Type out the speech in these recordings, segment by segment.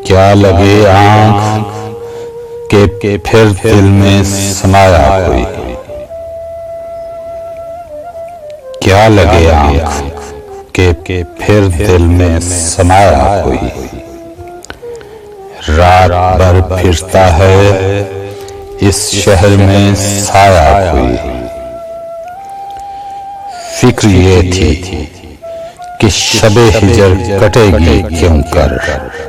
क्या लगे आंख के फिर दिल में समाया कोई। क्या लगे आंख के फिर दिल में समाया कोई। रात भर फिरता है इस शहर में साया कोई। फिक्र ये थी कि शबे हिजर कटेगी क्यों कर।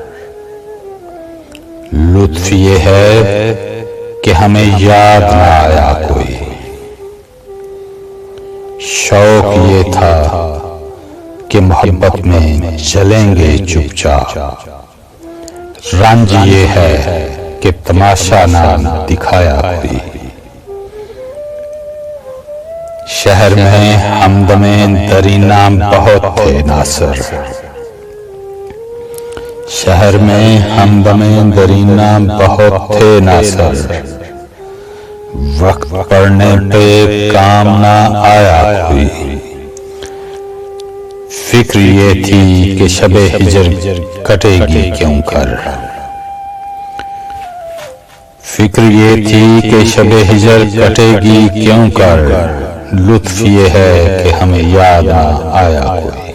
लुत्फ ये है कि हमें याद न आया कोई। शौक ये था कि मोहब्बत में चलेंगे चुपचाप। रंज ये है कि तमाशा ना दिखाया कोई। शहर में हमदमे दरीना बहुत थे नासर। शहर में हमदमे दरीना बहुत थे नासर। वक्त पड़ने पे काम ना आया कोई। फिक्र ये थी कि शबे हिजर कटेगी क्यों कर। फिक्र ये थी कि शबे हिजर कटेगी क्यों कर। लुत्फ ये है कि हमें याद ना आया कोई।